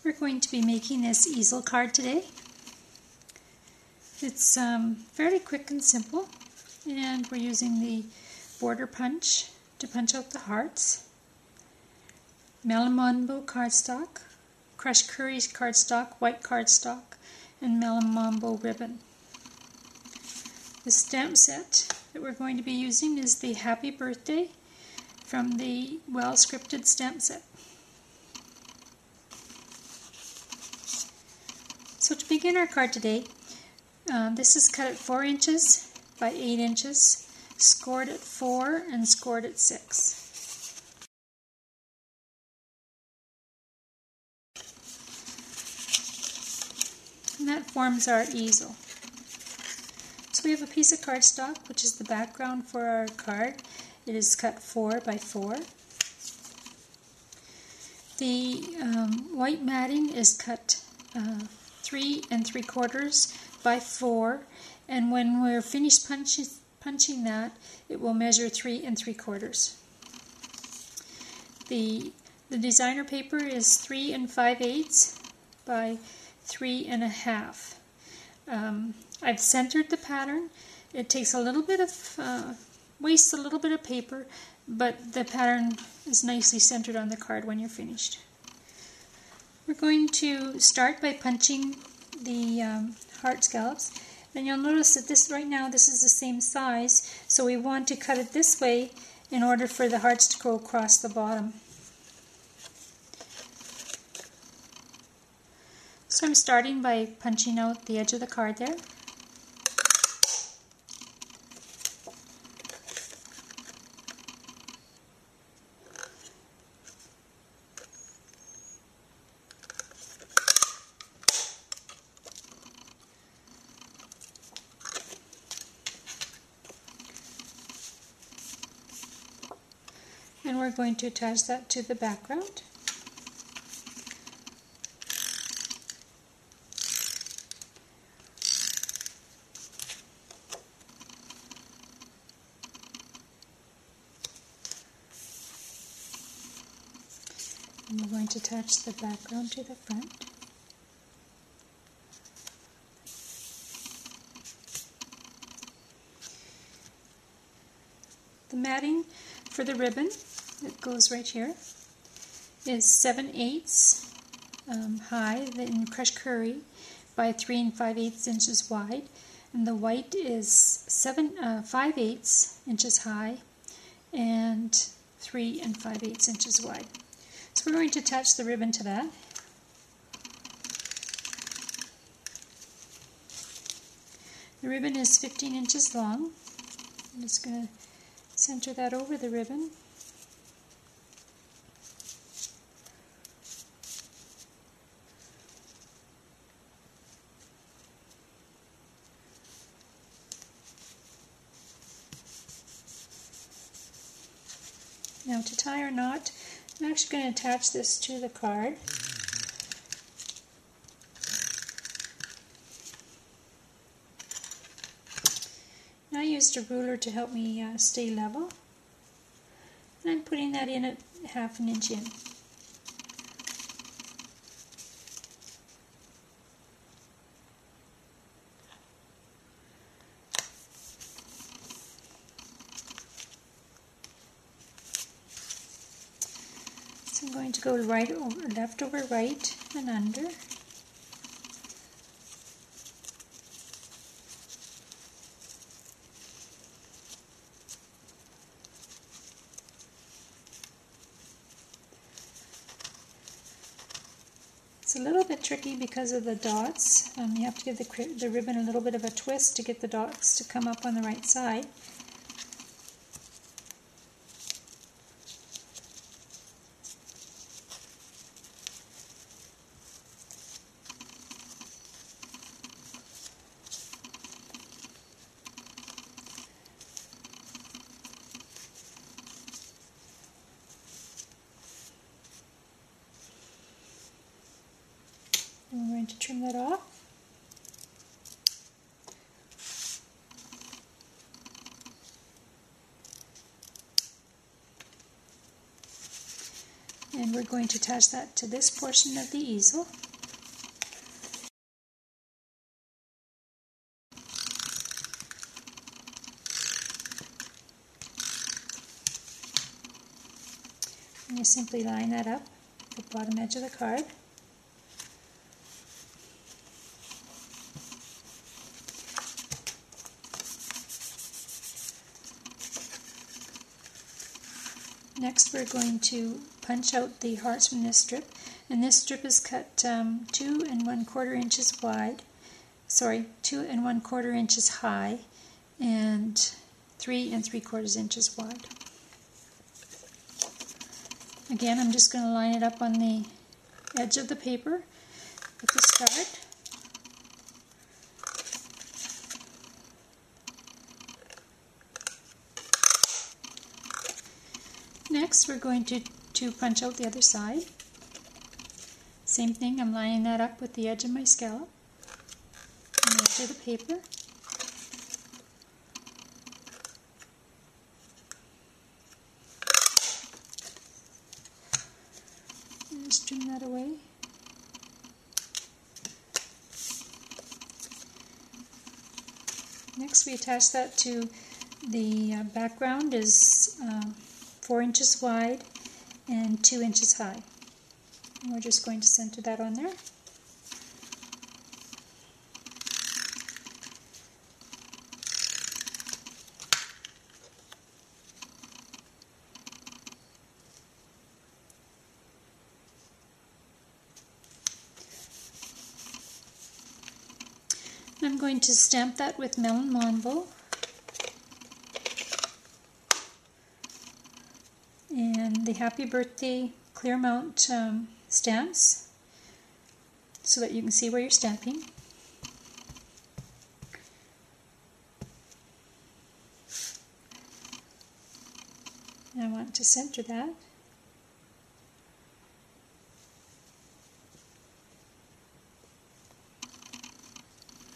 We're going to be making this easel card today. It's fairly quick and simple, and we're using the border punch to punch out the hearts, Melon Mambo cardstock, crushed curries cardstock, white cardstock, and Melon Mambo ribbon. The stamp set that we're going to be using is the Happy Birthday from the Well Scripted stamp set. So to begin our card today, this is cut at 4 inches by 8 inches, scored at 4 and scored at 6. And that forms our easel. So we have a piece of cardstock, which is the background for our card. It is cut 4 by 4. The white matting is cut 3 3/4 by 4, and when we're finished punching that, it will measure 3 3/4. The designer paper is 3 5/8 by 3 1/2. I've centered the pattern. It takes a little bit of, wastes a little bit of paper, but the pattern is nicely centered on the card when you're finished. We're going to start by punching the heart scallops. And you'll notice that this right now, this is the same size, so we want to cut it this way in order for the hearts to go across the bottom. So I'm starting by punching out the edge of the card there. And we're going to attach that to the background. And we're going to attach the background to the front. The matting for the ribbon that goes right here is 7/8 high in crushed curry by 3 5/8 inches wide, and the white is 5/8 inches high and 3 5/8 inches wide. So we're going to attach the ribbon to that. The ribbon is 15 inches long. I'm just going to center that over the ribbon. Now to tie our knot, I'm actually going to attach this to the card. Now I used a ruler to help me stay level. And I'm putting that in at 1/2 inch in. So I'm going to go right over, left over right and under. It's a little bit tricky because of the dots. You have to give the ribbon a little bit of a twist to get the dots to come up on the right side. And we're going to trim that off. And we're going to attach that to this portion of the easel. And you simply line that up at the bottom edge of the card. Next we're going to punch out the hearts from this strip, and this strip is cut 2 1/4 inches wide, 2 1/4 inches high, and 3 3/4 inches wide. Again, I'm just going to line it up on the edge of the paper at the start. Next, we're going to punch out the other side. Same thing, I'm lining that up with the edge of my scallop on the edge of the paper. And just trim that away. Next, we attach that to the background is 4 inches wide and 2 inches high. And we're just going to center that on there. I'm going to stamp that with Melon Mambo. And the Happy Birthday clear mount stamps so that you can see where you're stamping. And I want to center that.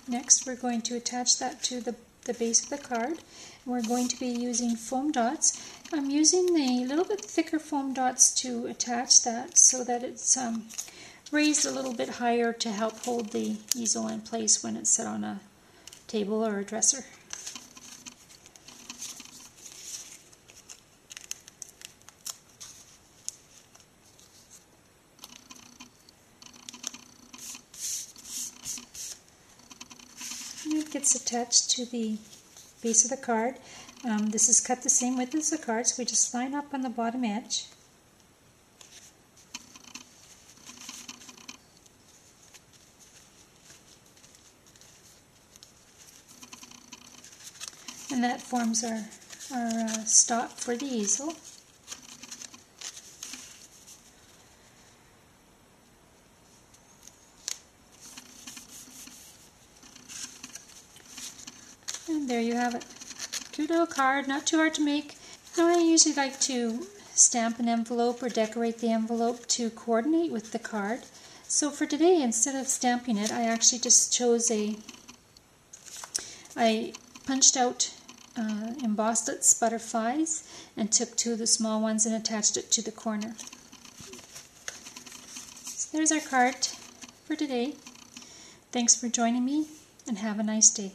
Next, we're going to attach that to the base of the card. We're going to be using foam dots. I'm using a little bit thicker foam dots to attach that so that it's raised a little bit higher to help hold the easel in place when it's set on a table or a dresser. And it gets attached to the base of the card. This is cut the same width as the card, so we just line up on the bottom edge. And that forms our stop for the easel. And there you have it. Cute little card, not too hard to make. Now I usually like to stamp an envelope or decorate the envelope to coordinate with the card. So for today, instead of stamping it, I actually just chose I punched out embossed butterflies and took 2 of the small ones and attached it to the corner. So there's our card for today. Thanks for joining me and have a nice day.